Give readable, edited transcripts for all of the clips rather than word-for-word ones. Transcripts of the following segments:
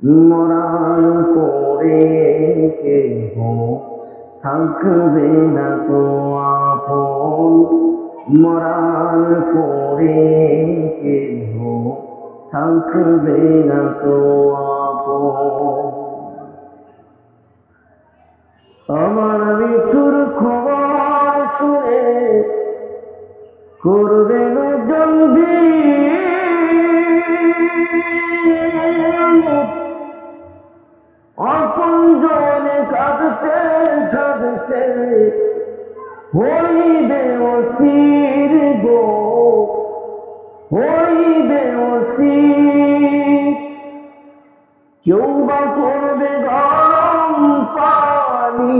মরার পরে কেহ থাকবে না তো আপন, মরার পরে কেহ থাকবে না তো আপন। আমার মৃত্যুর খবর শুনে করবেন জলদি, আপনজনে কাঁদতে কাঁদতে হইবে অস্থির গো, হইবে অস্থির। কেউ বা করবে গরম পানি,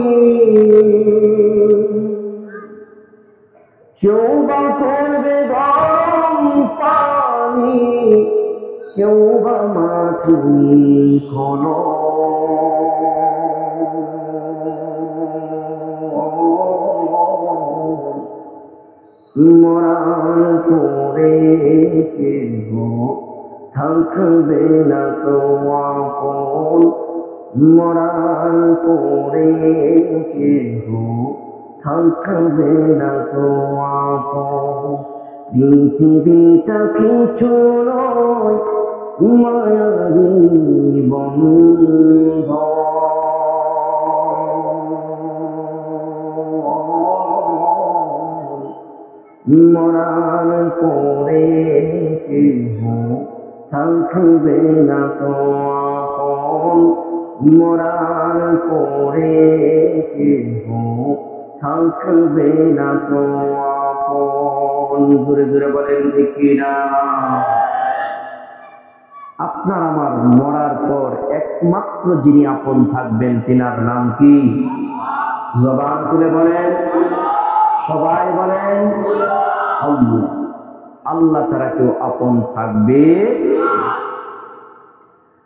কেউ বা করবে গরম পানি, কেউ বা মাটি খনন। মরার পরে কেহ থাকবে না তো আপন, মরার পরে কেহ থাকবে না তো আপন। পৃথিবীটা কিছু নয় মায়াবী বন্ধ, মরার পরে কেহ থাকবে না তো আপন, মরার পরে কেহ থাকবে না তো আপন। জোরে জোরে বলেন ঠিক কিনা? আপনার আমার মরার পর একমাত্র যিনি আপন থাকবেন তিনার নাম কি? জবান খুলে বলেন, সবাই বলেন আল্লাহ। আল্লাহ ছাড়া কেউ আপন থাকবে।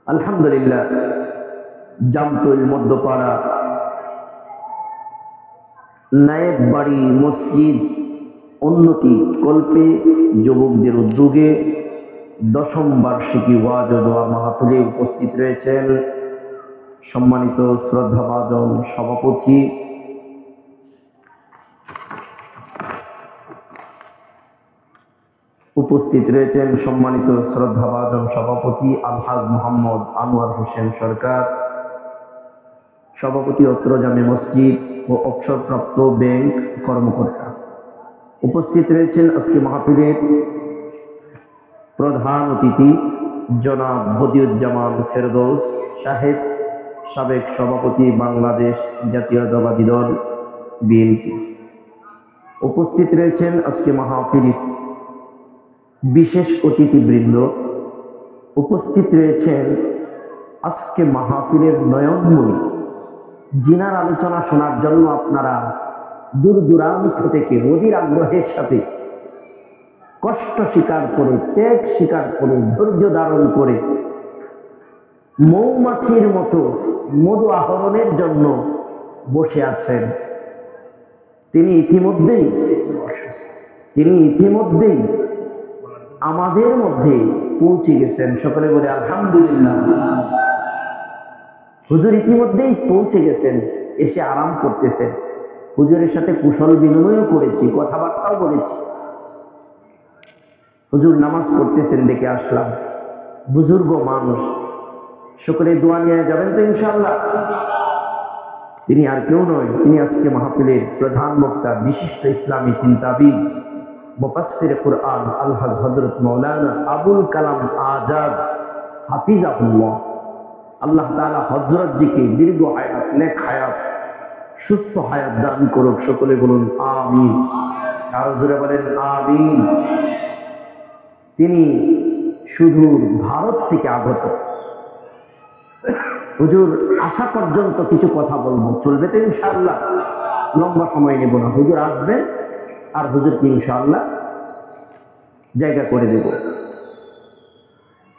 আলহামদুলিল্লাহ, জামতল মধ্যপাড়া নায়েব বাড়ি মসজিদ উন্নতি কল্পে যুবকদের উদ্যোগে 10ম বার্ষিকী ওয়াজ ও দোয়া মাহফিলে উপস্থিত রয়েছেন সম্মানিত শ্রদ্ধাভাজন সভাপতি আলহাজ মোহাম্মদ আনোয়ার হোসেন সরকার, সভাপতি অত্র জামে মসজিদ ও অবসরপ্রাপ্ত ব্যাংক কর্মকর্তা। উপস্থিত রয়েছেন আজকে মাহফিলের প্রধান অতিথি জনাব বদিউজ্জামান ফেরদৌস সাহেব, সাবেক সভাপতি বাংলাদেশ জাতীয়তাবাদী দল বিএনপি। উপস্থিত রয়েছেন আজকে মাহফিলের বিশেষ অতিথিবৃন্দ, উপস্থিত রয়েছেন আজকে মাহফিলের নয়নমণি, জিনার আলোচনা শোনার জন্য আপনারা দূর দূরান্ত থেকে অধীর আগ্রহের সাথে কষ্ট স্বীকার করে, ত্যাগ স্বীকার করে, ধৈর্য ধারণ করে মৌমাছির মতো মধু আহরণের জন্য বসে আছেন। তিনি ইতিমধ্যেই আমাদের মধ্যে পৌঁছে গেছেন। সকলে বলে আলহামদুলিল্লাহ। হুজুর ইতিমধ্যেই পৌঁছে গেছেন, এসে আরাম করতেছেন। হুজুরের সাথে কুশল বিনিময়ও করেছি, কথাবার্তাও বলেছি। হুজুর নামাজ পড়তেছেন দেখে আসলাম, বুজুর্গ মানুষ, সকলে দোয়া নিয়ে যাবেন তো ইনশাআল্লাহ। তিনি আর কেউ নয়, তিনি আজকে মাহফিলের প্রধান বক্তা, বিশিষ্ট ইসলামী চিন্তাবিদ, মুফাসসির কুরআন আলহাজ হযরত মাওলানা আবুল কালাম আজাদ হাফিজাহুল্লাহ। আল্লাহ তাআলা হযরত জিকে দীর্ঘ হায়াত, নেক হায়াত, সুস্থ হায়াত দান করুক। সকলে বলুন আমিন। আরো জোরে বলেন আমিন। তিনি সুদূর ভারত থেকে আগত। হুজুর আসা পর্যন্ত কিছু কথা বলবো, চলবে তো ইনশাআল্লাহ? লম্বা সময় নেব না, হুজুর আসবেন আর হুজুরকে ইনশাআল্লাহ জায়গা করে দেব।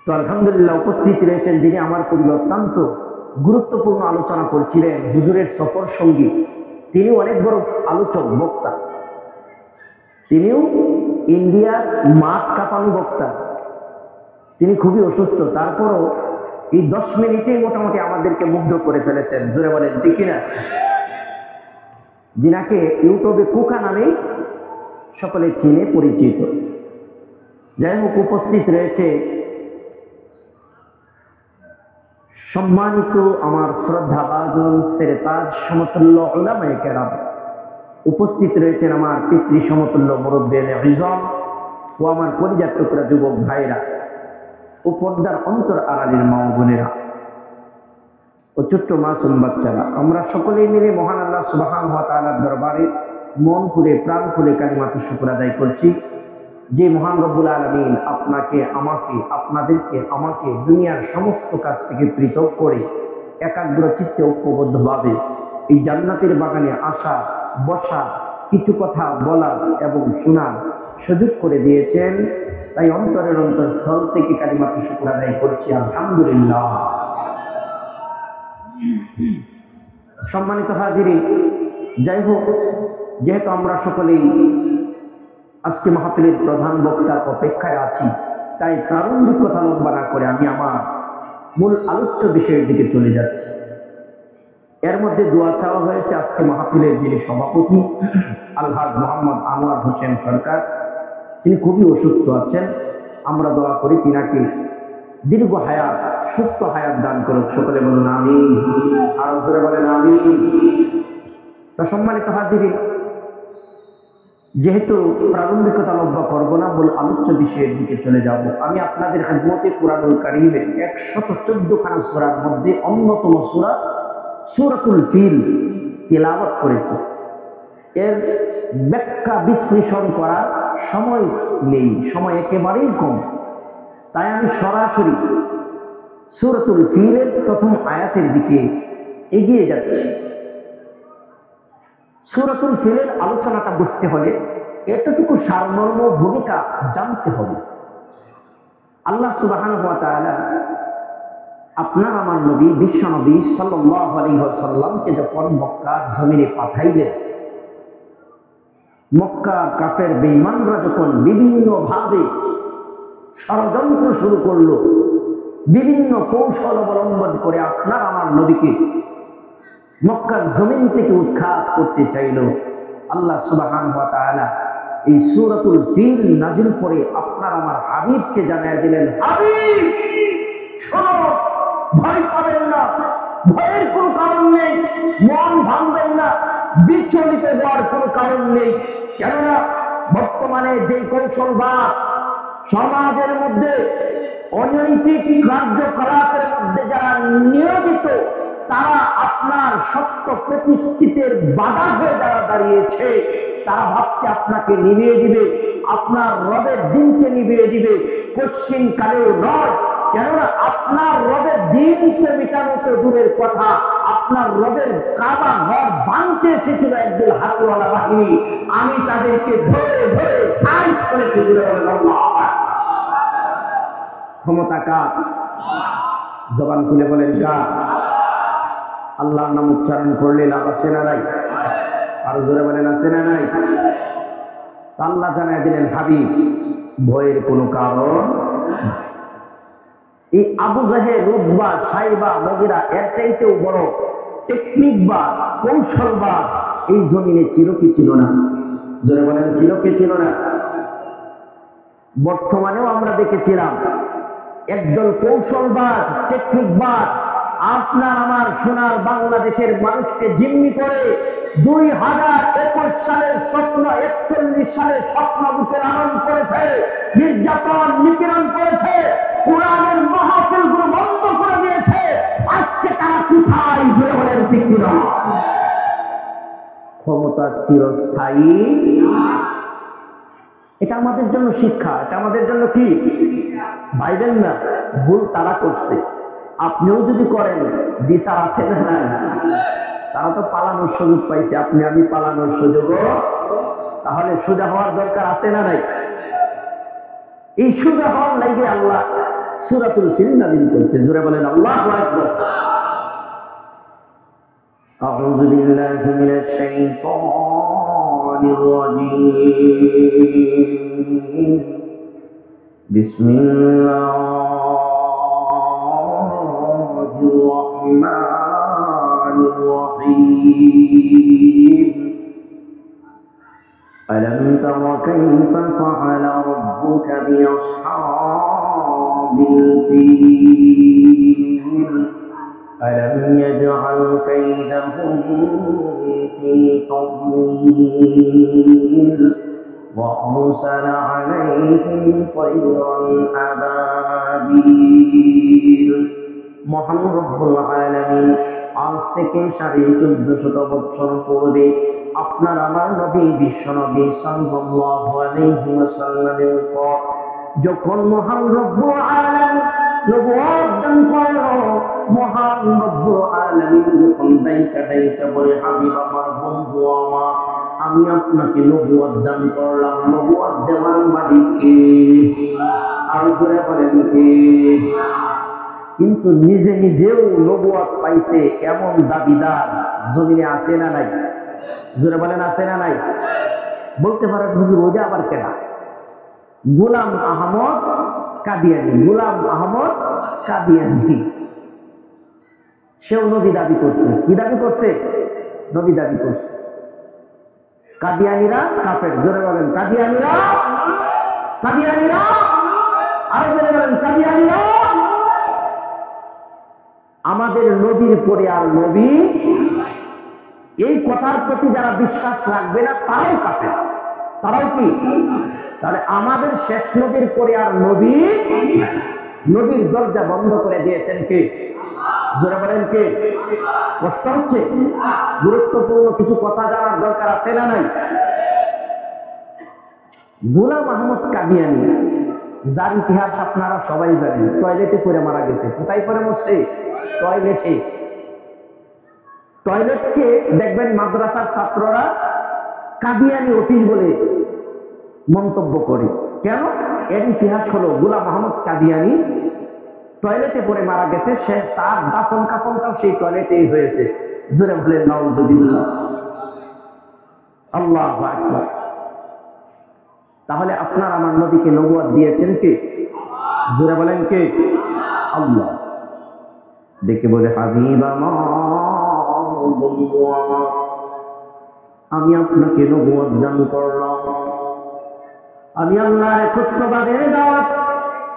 তো আলহামদুলিল্লাহ, উপস্থিত রয়েছেন যিনি আমার পূর্বে অত্যন্ত গুরুত্বপূর্ণ আলোচনা করছিলেন, হুজুরের সফর সঙ্গী। তিনি অনেক বড় আলোচক, বক্তা, তিনিও ইন্ডিয়ার মাঠ কাঁপানো বক্তা। তিনি খুবই অসুস্থ, তারপরও এই 10 মিনিটেই মোটামুটি আমাদেরকে মুগ্ধ করে ফেলেছেন, জোরে বলেন ঠিক কিনা? যিনাকে ইউটিউবে কুকা নামে সকলে চিনে পরিচিত। যাই হোক, উপস্থিত রয়েছে সম্মানিত আমার শ্রদ্ধাভাজন সেরেতাজ সমতুল্য উলামায়ে কেরাম, উপস্থিত রয়েছেন আমার পিতৃ সমতুল্য মুরব্বিয়ানে ইজম ও আমার কলিজার টুকরা যুবক ভাইরা ও পর্দার অন্তর আড়ালের মা ও বোনেরা ও ছোট্ট মাসুম বাচ্চারা, আমরা সকলেই মিলে মহান আল্লাহ সুবহানাহু ওয়া তাআলার দরবারে মন খুলে প্রাণ খুলে কালিমাতুশ শুকর আদায় করছি যে মহান রব্বুল আলামিন আপনাকে, আমাকে, আপনাদেরকে, আমাকে দুনিয়ার সমস্ত কাজ থেকে পৃথক করে একাগ্র চিত্তে ঐক্যবদ্ধভাবে এই জান্নাতের বাগানে আসা, বসা, কিছু কথা বলা এবং শোনার সুযোগ করে দিয়েছেন। তাই অন্তরের অন্তরস্থল থেকে কালিমাতুশ শুকর আদায় করছি আলহামদুলিল্লাহ। সম্মানিত হাজিরিন, যাই হোক, যেহেতু আমরা সকলেই আজকে মাহফিলের প্রধান বক্তার অপেক্ষায় আছি, তাই প্রারম্ভিক কথা লম্বা না করে আমি আমার মূল আলোচ্য বিষয়ের দিকে চলে যাচ্ছি। এর মধ্যে দোয়া চাওয়া হয়েছে আজকে মাহফিলের যিনি সভাপতি আলহাজ মোহাম্মদ আনোয়ার হোসেন সরকার, তিনি খুবই অসুস্থ আছেন। আমরা দোয়া করি তিনাকে দীর্ঘ হায়াত, সুস্থ হায়াত দান করুক। সকলে বলুন আমিন, আর জোরে বলেন আমিন। তো সম্মানিত হাজিরিন, যেহেতু প্রারম্ভিকতা লম্বা করবো না, মূল আলোচ্য বিষয়ের দিকে চলে যাব। আমি আপনাদের খেদমতে কুরআনুল কারীমের 114 সূরার মধ্যে অন্যতম সূরা সূরাতুল ফিল তিলাওয়াত করেছি। এর ব্যাখ্যা বিশ্লেষণ করার সময় নেই, সময় একেবারেই কম, তাই আমি সরাসরি সূরাতুল ফিলের প্রথম আয়াতের দিকে এগিয়ে যাচ্ছি। সূরাতুল ফিলের আলোচনাটা বুঝতে হলে এতটুকু সারমর্ম ভূমিকা জানতে হবে। আল্লাহ সুবহানাহু ওয়া তাআলা আপনার আমার নবী বিশ্ব নবী সাল্লাল্লাহু আলাইহি ওয়াসাল্লামকে যখন মক্কার জমিনে পাঠাইলেন, মক্কা কাফের বেঈমানরা যখন বিভিন্নভাবে ষড়যন্ত্র শুরু করলো, বিভিন্ন কৌশল অবলম্বন করে আপনার আমার নবীকে মক্কার জমিন থেকে উৎখাত করতে চাইল, আল্লাহ সুবহানাহু ওয়া তাআলা এই সূরাতুল ফিল নাযিল করে আপনার আমার হাবিবকে জানিয়ে দিলেন, হাবিব শোনো, ভয় পাবেন না, ভয়ের কোনো কারণ নেই, মন ভাঙবেন না, বিচলিত হওয়ার কোনো কারণ নেই। কেননা বর্তমানে যে কৌশলবাদ সমাজের মধ্যে অনৈতিক কার্যকলাপের মধ্যে যারা নিয়োজিত, তারা আপনার সত্য প্রতিষ্ঠিতের বাধা হয়ে যারা দাঁড়িয়েছে, তারা ভাবছে আপনাকে নিভিয়ে দিবে, আপনার রবের দিনকে নিভিয়ে দিবে, কশ্চিন কালেও নয়। কেননা আপনার রবের দিনকে মিটানো তো দূরের কথা, আপনার রবের কাবা ঘর ভাঙতে এসেছিল একদল হাতওয়ালা বাহিনী, আমি তাদেরকে ধরে ধরে সাইজ করেছি। ক্ষমতা কার? জবান খুলে বলেন কার? আল্লাহর নাম উচ্চারণ করলে লাভ আছে না নাই? আর জোরে বলেন আছে না নাই? আল্লাহ জানায় দিলেন, হাবিব ভয়ের কোনো কারণ। এই আবু জাহেল, উতবা, সাইবা, মুগীরা এর চাইতেও বড় টেকনিকবাদ, কৌশলবাদ এই জমিনে ছিল কি ছিল না? জোরে বলেন ছিল কি ছিল না? বর্তমানেও আমরা দেখেছিলাম একদল কৌশলবাজ, টেকনিকবাজ আপনার আমার সোনার বাংলাদেশের মানুষকে জিম্মি করে 2021 সালের স্বপ্ন, 41 সালের স্বপ্ন বুকে লালন করেছে, নির্যাতন নিপীড়ন করেছে, কোরআনের মাহফিলগুলো বন্ধ করে দিয়েছে। আজকে তারা কোথায়? জোরে বলেন ঠিক কিনা? ক্ষমতা চিরস্থায়ী। এটা আমাদের জন্য শিক্ষা, এটা আমাদের জন্য কি ভাইবেন না? ভুল তারা করছে, আপনিও যদি করেন বিচার আছে না নাই? তারা তো পালানোর সুযোগ পাইছে, আপনি আমি পালানোর সুযোগও, তাহলে সোজা হওয়ার দরকার আছে না নাই? এই সোজা হওয়ার লাগে আল্লাহ সূরাতুল ফিল নাযিল করেছে। জোরে বলেন আল্লাহু আকবার। আউযু বিল্লাহি মিনাশ শাইতানির রাজীম। বিসমিল্লাহ الرحمن الرحيم ألم تر كيف فعل ربك بأصحاب الفيل ألم يجعل كيدهم في تضليل وأرسل عليهم طيرا أبابيل মহান রব্বুল আলামিন আজ থেকে 1450 বছর পূর্বে আপনার আমার নবী বিশ্বনবী সাল্লাল্লাহু আলাইহি ওয়াসাল্লামের উপর যখন মহান রব্বুল আলামিন নবুয়ত দান করলো, মহান রব্বুল আলামিন যখন দায়িকা বলে, হাবিব আমার, বন্ধু আমার, আমি আপনাকে নবুয়ত দান করলাম, নবুয়ত দেওয়ার মালিক কে? আর জোরে বলেন কে? কিন্তু নিজে নিজেও নবুয়ত পাইছে এমন দাবিদার জমিনে আছে না নাই? জোরে বলেন আছে না নাই? বলতে পারেন হুজুর ওইটা আবার কেনা? গোলাম আহমদ কাদিয়ানি, গোলাম আহমদ কাদিয়ানি, সেও নবী দাবি করছে। কি দাবি করছে? নবী দাবি করছে। কাদিয়ানিরা কাফের। জোরে বলেন কাদিয়ানিরা, কাদিয়ানিরা, আরো জোরে বলেন কাদিয়ানিরা। আমাদের নবীর পরে আর নবী, এই কথার প্রতি যারা বিশ্বাস রাখবে না তারাও কাফের, তারাও কি? তাহলে আমাদের শেষ নবীর পরে আর নবী, নবীর দরজা বন্ধ করে দিয়েছেন কে? জোরে বলেন কে? কষ্ট হচ্ছে? গুরুত্বপূর্ণ কিছু কথা জানার দরকার আছে না নাই? গোলাম আহমদ কাদিয়ানি, যার ইতিহাস আপনারা সবাই জানেন, টয়লেটে পড়ে মারা গেছে। কোথায় পড়ে মরছে? টয়লেটে। টয়লেটকে দেখবেন মাদ্রাসার ছাত্ররা কাদিয়ানি অফিস বলে মন্তব্য করে। কেন? এর ইতিহাস হলো গোলাম আহমদ কাদিয়ানি টয়লেটে পড়ে মারা গেছে, সে তার দাফন কাফনটাও সেই টয়লেটেই হয়েছে। জোরে বলেন নাউজুবিল্লাহ, আল্লাহু আকবার। তাহলে আপনার আমার নবীকে নবুয়ত দিয়েছেন কে? জোরে বলেন কে? আল্লাহ। দেখে বলে, হাবিব আমার, বন্ধু আমার, আমি আপনাকে নবুয়ত দান করলাম। আমি আল্লাহর একত্ববাদের দাওয়াত,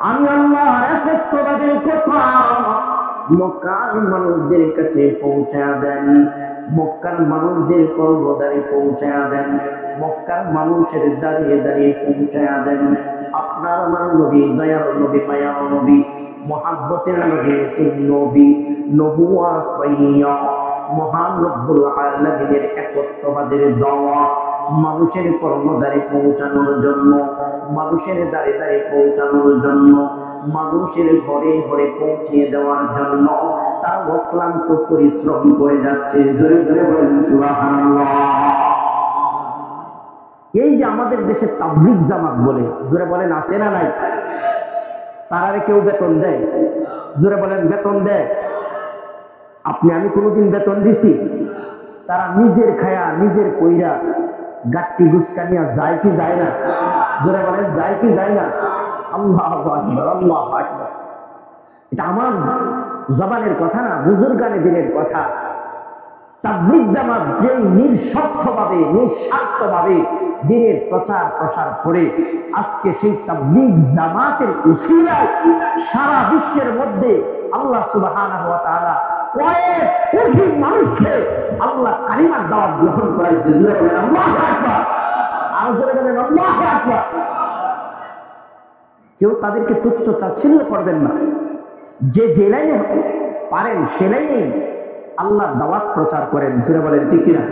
আমি আল্লাহর একত্ববাদের কথা মক্কার মানুষদের কাছে পৌঁছায়া দেন, মক্কার মানুষদের কর্মদ্বারে পৌঁছায়া দেন, মক্কার মানুষের দাঁড়িয়ে দাঁড়িয়ে পৌঁছায়া দেন। আপনার আমার নবী, দয়ার নবী, মায়ার নবী, মহাব্বতের নবী, নবী নবুয়ত পাইয়া মহান রব্বুল আলামিনের একত্ববাদের দাওয়াত মানুষের কর্মদ্বারে পৌঁছানোর জন্য, মানুষের দাঁড়ে দাঁড়ে পৌঁছানোর জন্য, মানুষের ঘরে ঘরে পৌঁছে দেওয়ার জন্য তারা অক্লান্ত পরিশ্রম করে যাচ্ছে। জোরে জোরে বলেন সুবহানাল্লাহ। এই যে আমাদের দেশে তাবলীগ জামাত বলে, জোরে বলেন আছে না নাই? তারারে কেউ বেতন দেয়? জোরে বলেন বেতন দেয়? আপনি আমি কোনোদিন বেতন দিছি? তারা নিজের খায়া নিজের কইরা গাট্টি গুসকা নিয়ে যায় কি যায় না? জোরে বলেন যায় কি যায় না? আল্লাহু আকবার, আল্লাহু আকবার। এটা আমার জবানের কথা না, বুজুর্গানে দিনের কথা। তাবলীগ জামাত যে নিঃস্বার্থভাবে নিঃস্বার্থভাবে দিনের প্রচার প্রসার করে, আজকে সেই তাবলীগ জামাতের উসিলায় সারা বিশ্বের মধ্যে আল্লাহ সুবহানাহু ওয়া তাআলা কয়েক কোটি মানুষকে আল্লাহ কালিমার দাওয়াত গ্রহণ করাইছে। জোরে বলেন আল্লাহু আকবার, আর জোরে বলেন আল্লাহু আকবার। কেউ তাদেরকে তুচ্ছ তাচ্ছিল্য করবেন না। যে যে লাইনে পারেন সে লাইনেই আল্লাহর দাওয়াত প্রচার করেন। জোরে বলেন ঠিক কিনা?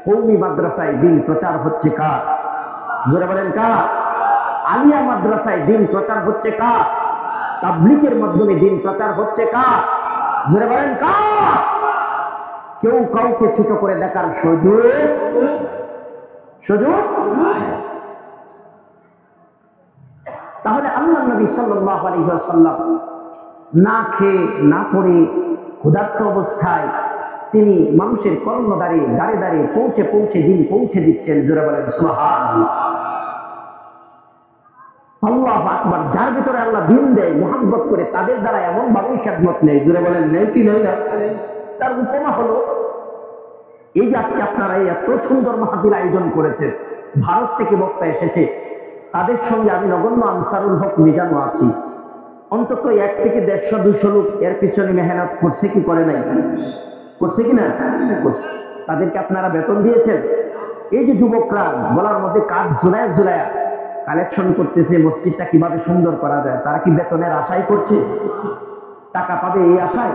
কওমি মাদ্রাসায় দিন প্রচার হচ্ছে কার? জোরে বলেন কার? আলিয়া মাদ্রাসায় দিন প্রচার হচ্ছে কার? তাবলীগের মাধ্যমে দিন প্রচার হচ্ছে কার? জোরে বলেন কার? কেউ কাউকে ছোট করে দেখার সুযোগ। তাহলে আল্লাহ নবী সাল্লাল্লাহু আলাইহি ওয়াসাল্লাম না খেয়ে না পড়ে ক্ষুধার্ত অবস্থায় তিনি মানুষের কর্মদ্বারে দাঁড়ে দাঁড়িয়ে পৌঁছে দিন পৌঁছে দিচ্ছেন। জোরে বলেন সুবহানাল্লাহ। আল্লাহু আকবার। যার ভিতরে আল্লাহ দিন দেয়, মুহাব্বত করে, তাদের দ্বারা এমন ভাবেই খেদমত নেই। জোরে বলেন নেই কি নেই না? তার উপমা হলো এই যে আজকে আপনারা এই এত সুন্দর মাহফিল আয়োজন করেছেন, ভারত থেকে বক্তা এসেছে, তাদের সঙ্গে আমি নগণ্য আনসারুল হক মিজানও আছি। অন্তত 1 থেকে 150-200 লোক এর পিছনে মেহনত করছে কি করে নাই? করছে কিনা? করছে। তাদেরকে আপনারা বেতন দিয়েছেন? এই যে যুবকরা গলার মধ্যে কাঠ ঝুলায় ঝুলায় কালেকশন করতেছে মসজিদটা কিভাবে সুন্দর করা যায়, তারা কি বেতনের আশাই করছে? টাকা পাবে এই আশায়?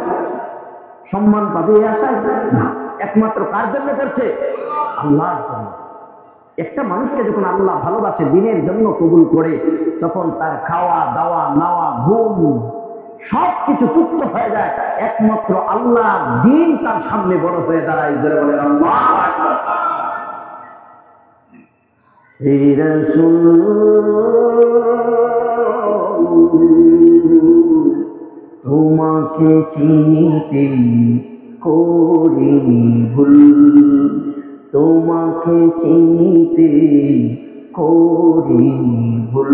সম্মান পাবে এই আশায়? না, একমাত্র কার জন্য করছে? আল্লাহর জন্য। একটা মানুষকে যখন আল্লাহ ভালোবাসে, দিনের জন্য কবুল করে, তখন তার খাওয়া দাওয়া নাওয়া ঘুম সবকিছু তুচ্ছ হয়ে যায়, একমাত্র আল্লাহর দিন তার সামনে বড় হয়ে দাঁড়ায়। জোরে বলেন আল্লাহু আকবার। হে রাসূল তোমাকে চিনিতে করিনি ভুল, তোমাকে চিনিতে করিনি ভুল।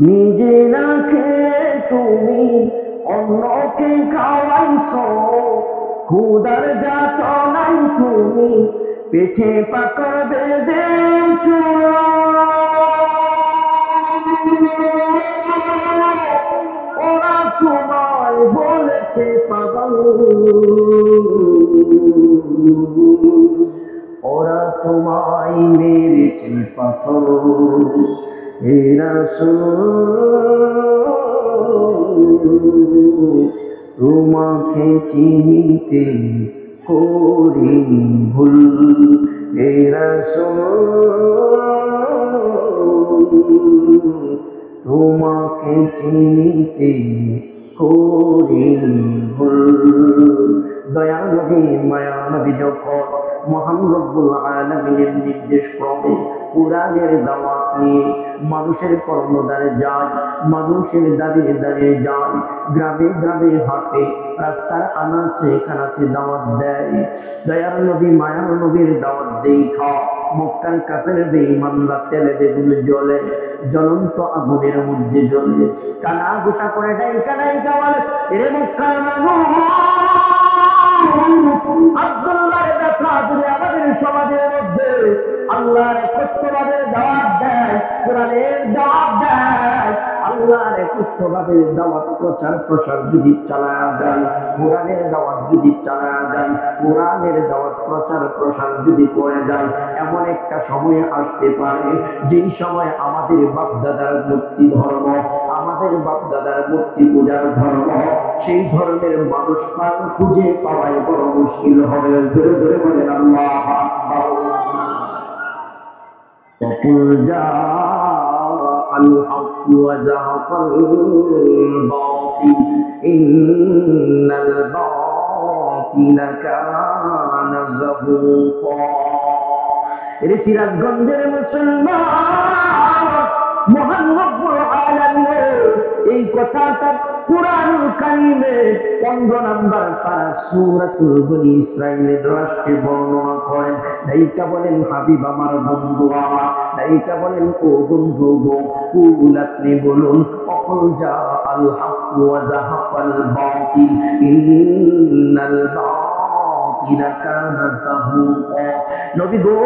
নিজে না খেয়ে তুমি অন্যকে খাওয়াইছো, ক্ষুধার যাতনায় তুমি পেটে পাকড় বেঁধেছো। ওরা তোমায় বলেছে পাগল, ওরা তোমায় মেরেছে পাথর। হে রাসূল তোমাকে চিনিতে করিনি ভুল। হে রাসূল তোমাকে চিনিতে করিনি ভুল। দয়া নবী মায়া নবী যখন মহান রব্বুল আলামিনের নির্দেশ ক্রমে কুরআনের দাওয়াত নিয়ে মানুষের কর্মদ্বারে যায়, মানুষের দাঁড়িয়ে দাঁড়িয়ে যায়, গ্রামে গ্রামে হাঁটে, রাস্তার আনাচে কানাচে দাওয়াত দেয়। দয়ার নবী মায়ার নবীর দাওয়াত দেখা মক্কার কাফের বেঈমানরা তেলে বেগুনে জ্বলে, জ্বলন্ত আগুনের মধ্যে জ্বলে, কানা ঘুষা করে ডাইকা ডাইকা বলে, এরে মক্কার মানুষ, আব্দুল্লাহর দেখা যদি আমাদের সমাজের মধ্যে আল্লাহর একত্ববাদের দাওয়াত দেয়, কোরআনের দাওয়াত দেয়, আল্লাহর একত্ববাদের দাওয়াত প্রচার প্রসার যদি চালায়া যায়, কোরআনের দাওয়াত যদি চালায়া যায়, কোরআনের দাওয়াত প্রচার প্রসার যদি করে যায়, এমন একটা সময় আসতে পারে যেই সময় আমাদের বাপদাদার মূর্তি ধর্ম, আমাদের বাপদাদার মূর্তি পূজার ধর্ম, সেই ধর্মের মানুষ প্রাণ খুঁজে পাওয়াই বড় মুশকিল হবে। জোরে জোরে বলেন আল্লাহু আকবার। وقل جاء الحق وزهق الباطل إن الباطل كان زهوقا। এরে সিরাজগঞ্জের মুসলমান, মহান রব্বুল আলামিন এই কথাটা কুরআনুল কারীমে 15 নম্বর পারা সূরাতুল বনী ইসরাঈলের রাষ্ট্রে বর্ণনা করেন। দাইকা বলেন হাবিব আমার, বন্ধু আমার, দাইকা বলেন ও বন্ধু গো, কুল আপনি বলুন, অকুল জা আল হক ওয়া যাহাকাল বাতিল ইন্নাল বাতিলা কানা যাহুকা। নবী গো,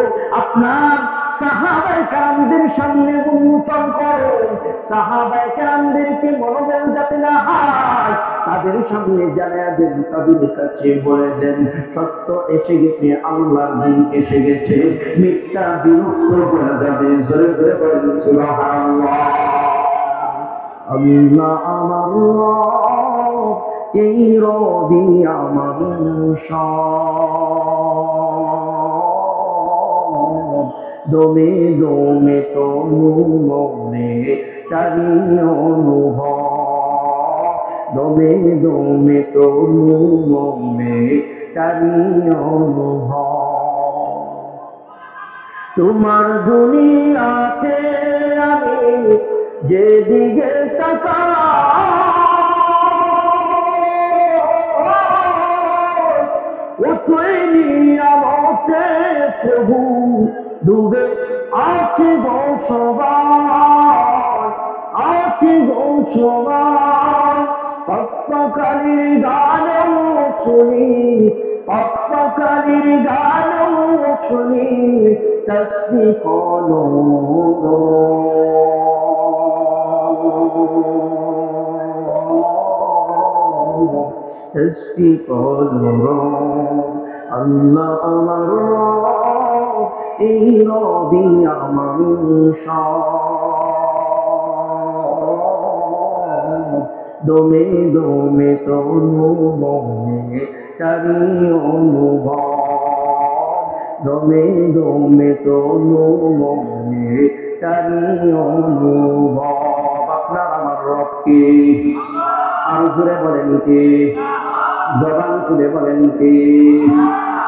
আপনার সাহাবায়ে কেরামদের সামনে উন্মোচন করুন, সাহাবায়ে কেরামদেরকে মনোবল যাতে না হয় তাদের সামনে জানায়া দেন, তাদের কাছে বলে দেন, সত্য এসে গেছে, আল্লাহর দিন এসে গেছে, মিথ্যা বিলুপ্ত হয়ে যাবে। জোরে জোরে বলেন সুবহানাল্লাহ। আল্লাহ আমার রব, এই রবি আমার সব, দমে দমে তনু মনে তারি অনুভব, দমে দমে তনু মনে তারি অনুভব। তোমার দুনিয়াতে আমি যেদিকে তাকাই, ওই নিয়ামতে প্রভু ডুবে আছে গো সবাই। পপ্পকালির গানও শুনি, পপ্পকালির গানও শুনি, তসবি করো তসবি করো আল্লাহ আমার রব, এই রবি আমার সব, দমে দমে তনু মনে তারি অনুভব, দমে দমে তনু মনে তারি অনুভব। আপনার আমার রব কে? আর জোরে বলেন কে? জবান খুলে বলেন কে?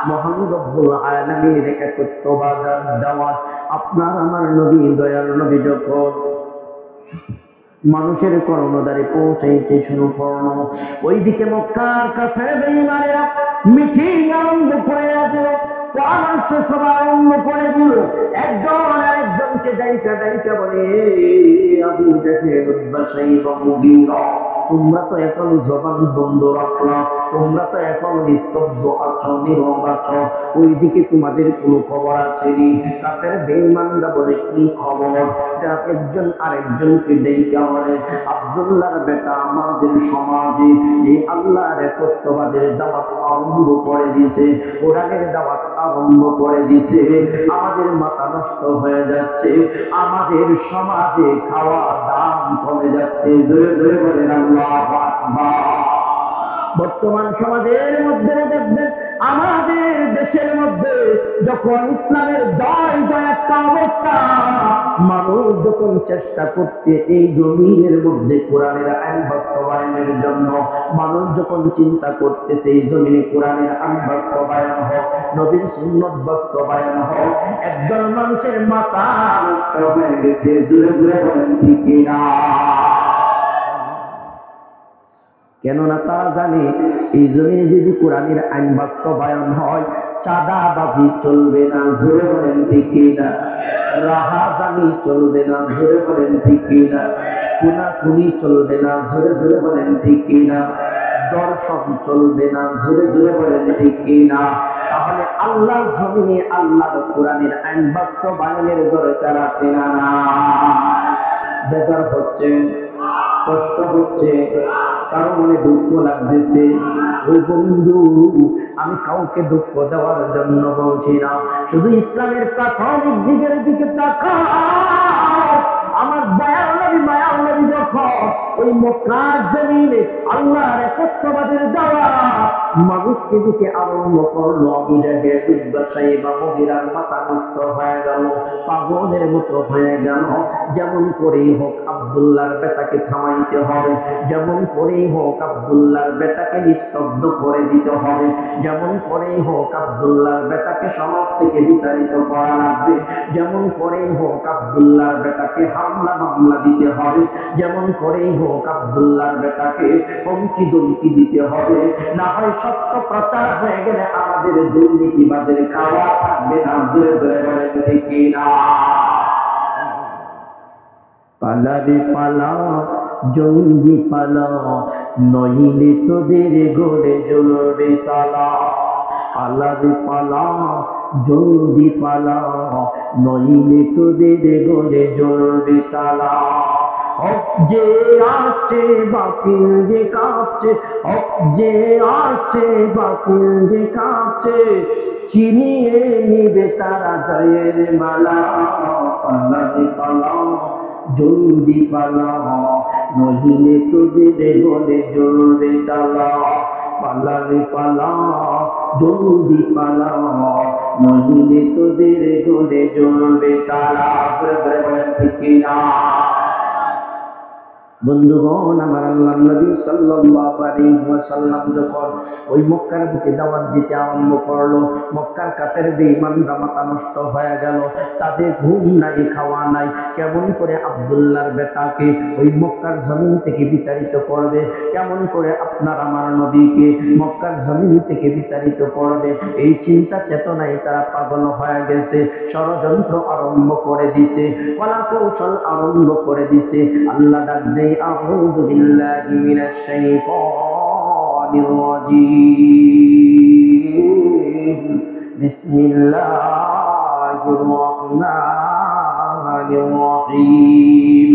মহান রব্বুল আলামিনের একত্ববাদের দাওয়াত আপনার আমার নবী, দয়াল নবী যখন মানুষের কর্ণদ্বারে পৌঁছাইতে শুরু করল, ওইদিকে মক্কার কাফের বেঈমানেরা মিটিং আরম্ভ করে দিল, পরামর্শ সভা আরম্ভ করে দিল। একজন আরেকজনকে ডাইকা ডাইকা বলে, আবু জাহেল, উতবা, শাইবা, মুগীরা, তোমরা তো এখন জবান বন্ধ রাখলা, তোমরা তো এখন নিস্তব্ধ আছো, নীরব আছো, ওইদিকে তোমাদের কোনো খবর আছে নি? কাফের বেঈমানরা বলে, কি খবর? একজন আরেকজনকে ডেকে বলে, আব্দুল্লাহর বেটা আমাদের সমাজে যে আল্লাহর একত্ববাদের দাওয়াত আরম্ভ করে দিয়েছে, কোরআনের দাওয়াত আরম্ভ করে দিয়েছে, আমাদের মাথা নষ্ট হয়ে যাচ্ছে, আমাদের সমাজে খাওয়া দাম কমে যাচ্ছে। জোরে জোরে বলেন আল্লাহু আকবার। বর্তমান সমাজের মধ্যে দেখবেন, আমাদের দেশের মধ্যে যখন ইসলামের জয় জয় একটা অবস্থা, মানুষ যখন চেষ্টা করতে এই জমিনের মধ্যে কোরআনের আইন বাস্তবায়নের জন্য, মানুষ যখন চিন্তা করতেছে এই জমিনে কোরআনের আইন বাস্তবায়ন হোক, নবীর সুন্নাত বাস্তবায়ন হোক, একদল মানুষের মাথা নষ্ট হয়ে গেছে। জোরে জোরে বলেন ঠিক কিনা? কেননা তারা জানে এই জমিনে যদি কোরআনের আইন বাস্তবায়ন হয়, চাঁদাবাজি চলবে না। জোরে বলেন ঠিক কিনা? রাহাজানি চলবে না। জোরে বলেন ঠিক কিনা? খুনাখুনি চলবে না। জোরে জোরে বলেন ঠিক কিনা? দর্শন চলবে না। জোরে জোরে বলেন ঠিক কিনা? তাহলে আল্লাহর জমিনে আল্লাহর কোরআনের আইন বাস্তবায়নের দরকার আছে না? বেজার হচ্ছে, কষ্ট হচ্ছে, কারো মনে দুঃখ লাগতেছে, ও বন্ধু, আমি কাউকে দুঃখ দেওয়ার জন্য বলছি না, শুধু ইসলামের প্রাথমিক দিকের দিকে তাকাও। আমার দয়াল নবী মায়াল নবী যখন ওই মক্কার জমিনে আল্লাহর একত্ববাদের দাওয়াত মানুষকে দিতে আরম্ভ করলো, আবু জাহেল, উতবা, শাইবা, মুগীরার মাথা নষ্ট হয়ে গেল, পাগলের মতো হয়ে গেল। যেমন করেই হোক আব্দুল্লাহর বেটাকে থামাইতে হবে, যেমন করেই হোক আব্দুল্লাহর বেটাকে নিস্তব্ধ করে দিতে হবে, যেমন করেই হোক আব্দুল্লাহর বেটাকে সমাজ থেকে বিতাড়িত করা লাগবে, যেমন করেই হোক আব্দুল্লাহর বেটাকে হামলা মামলা দিতে হবে, যেমন করেই হোক আব্দুল্লাহর বেটাকে হুমকি দুমকি দিতে হবে। না হয় সত্য প্রচার হয়ে গেলে আমাদের দুর্নীতিবাজের খাওয়া থাকবে না। জোরে জোরে বলেন ঠিক কিনা? পালারে পালা, জঙ্গি পালা, নইলে তোদের গড়ে জ্বলবে তালা। পালারে পালা, জলদি পালা, নইলে তোদের গড়ে জ্বলবে তালা। হক যে আসছে বাতিল যে কাঁপছে, হক যে আসছে বাতিল যে কাঁপছে, ছিনিয়ে নিবে তারা জয়ের মালা। পালারে পালা, জলদি পালা, নহিলে তোদের গলে জ্বলবে তালা। পালারে পালা, জলদি পালা, নহিলে তোদের গলে জ্বলবে তালা। বলেন ঠিক কিনা? বন্ধুগণ আমার, আল্লাহর নবী সাল্লাল্লাহু আলাইহি ওয়াসাল্লাম যখন ওই মক্কার বুকে দাওয়াত দিতে আরম্ভ করলো, মক্কার কাফের বেঈমানরা মাথা নষ্ট হয়ে গেল, তাদের ঘুম নাই, খাওয়া নাই, কেমন করে আব্দুল্লাহর বেটাকে ওই মক্কার জমিন থেকে বিতাড়িত করবে, কেমন করে আপনার আমার নবীকে মক্কার জমিন থেকে বিতাড়িত করবে, এই চিন্তা চেতনায় তারা পাগল হয়ে গেছে। ষড়যন্ত্র আরম্ভ করে দিছে, কলা কৌশল আরম্ভ করে দিছে। আল্লাহ ডাক দেয়, আউযু বিল্লাহি মিনাশ শাইতানির الرجيم بسم الله الرحمن الرحيم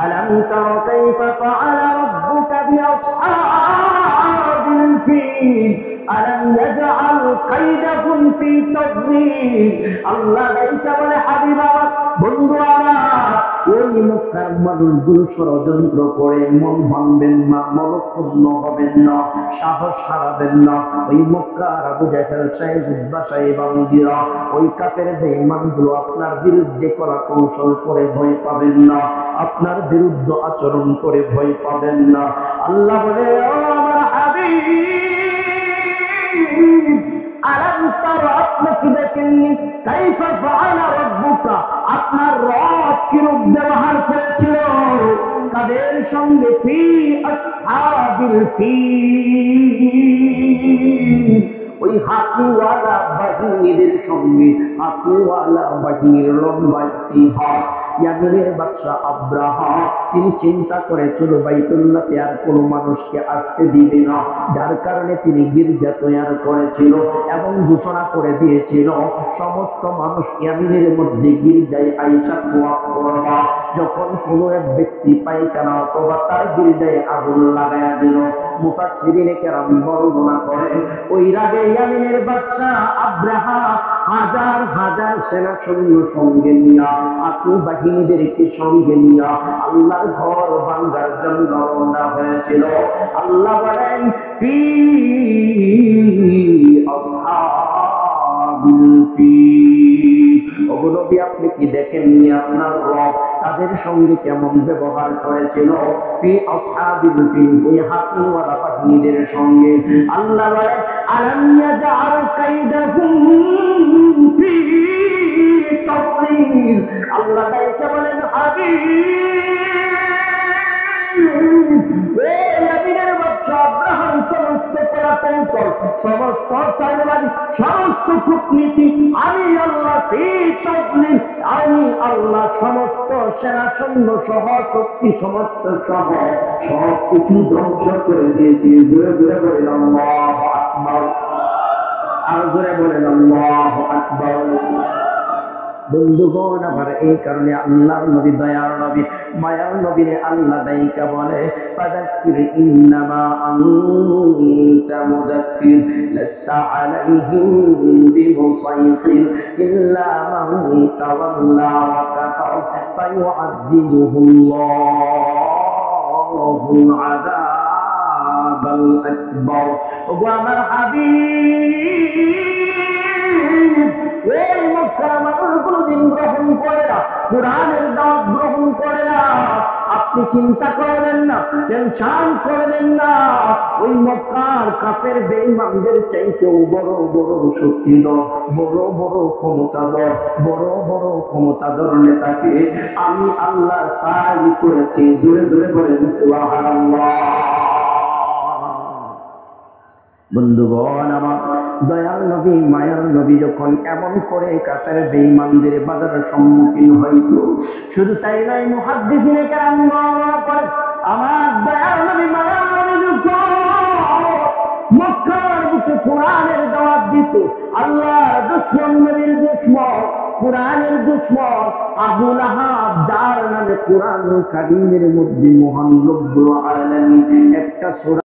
ألم تر كيف فعل ربك بأصحاب الفيل ألم يجعل كيدهم في تضليل আল্লাহ লাইকা বলে হাবিব আমার বন্ধু আমার ওই মক্কার মানুষগুলো ষড়যন্ত্র করে মন ভাঙবেন না, মনক্ষুণ্ণ হবেন না, সাহস হারাবেন না। ওই মক্কার আবু জাহেল সাহেব, উতবা সাহেব, আবুদিরা, ওই কাফের বেঈমানগুলো আপনার বিরুদ্ধে কলা কৌশল করে ভয় পাবেন না, আপনার বিরুদ্ধে আচরণ করে ভয় পাবেন না। আল্লাহ বলে ও আমার হাবিব আলম তার আপনি কি দেখেননি কাইফা ফাআলা রাব্বুকা আপনার রব কিরূপ ব্যবহার করেছিল কাদের সঙ্গে ফি আসহাবিল ফিল ওই হাতিওয়ালা বাহিনীদের সঙ্গে। হাতিওয়ালা বাহিনীর লম্বা একটি হাত। ইয়ামিনের বাদশা আব্রাহা তিনি চিন্তা করেছিল বাইতুল্লাহতে আর কোনো মানুষকে আসতে দিবে না, যার কারণে তিনি গির্জা তৈরি করেছিল এবং ঘোষণা করে দিয়েছিল সমস্ত মানুষ ইয়ামিনের মধ্যে গির্জায় আইসা তোয়াফ করবা। যখন কোনো এক ব্যক্তি পায়খানা অথবা তার গির্জায় আগুন লাগাইয়া দিল, মুফাসসিরিনে কেরাম বর্ণনা করেন ওই রাগে ইয়ামিনের বাদশা আব্রাহা হাজার হাজার সেনা সৈন্য সঙ্গে নিয়া, হাতি বাহিনীদেরকে সঙ্গে নিয়া আল্লাহর ঘর ভাঙার জন্য রওনা হয়েছিল। আল্লাহ বলেন ফি আসহাবিল ফিল ওগো নবী আপনি কি দেখেননি আপনার রব তাদের সঙ্গে কেমন ব্যবহার করেছিল? ফি আসহাবিল ফিল ওই হাতিওয়ালা বাহিনীদের সঙ্গে। আল্লাহ বলেন আলাম ইয়াজআল কাইদাহুম ফি তাদলিল আল্লাহ তাআলা বলেন হাবিব ইয়ামিনের বাদশা আব্রাহাম সমস্ত কৌশল, সমস্ত চালবাজি, সমস্ত কূটনীতি আমি আল্লাহ ফি তাদলিল আমি আল্লাহ সমস্ত সেনা সৈন্য সহ শক্তি সমস্ত সহ সব কিছু ধ্বংস করে দিয়েছি। জোরে জোরে বলেন আল্লাহু আকবার, আর জোরে বলেন আল্লাহু আকবার। বন্ধুগণ আমার এই কারণে আল্লাহর নবী দয়ার নবী মায়ার নবীরে আল্লাহ দাইকা বলে ফাযাক্কির ইন্নামা আনতা মুযাক্কির লাস্তা আলাইহিম বিমুসাইতির ইল্লা মান তাওয়াল্লা ওয়া কাফার ফায়ুআযিবুহুল্লাহুল আযাবাল আকবার। ওগো আমার হাবিব ওই মক্কার মানুষগুলো দিন গ্রহণ করে না, কুরআনের দাওয়াত গ্রহণ করে না। আপনি চিন্তা করবেন না, টেনশন করবেন না। ওই মক্কার কাফের বেঈমানদের চাইতেও বড় বড় শক্তিধর, বড় বড় ক্ষমতাধর, বড় বড় ক্ষমতাধর নেতাকে আমি আল্লাহ সাহায্য করেছি। জোরে জোরে বলেন সুবহানাল্লাহ। বন্ধুগণ আমার দয়াল নবী মায়ার নবী যখন এমন করে কাফের বেঈমানদের বাধার সম্মুখীন হইত, শুধু তাই নয় মুহাদ্দিসিনে কেরাম বর্ণনা করেন আমার দয়াল নবী মায়ার নবী যখন মক্কার বুকে কোরআনের দাওয়াত দিত, আল্লাহর দুশমন নবীর দুশমন কোরআনের দুশমন আবু লাহাব যার নামে কোরআন কারীমের মধ্যে মহান রব্বুল আলামিন একটা সূরা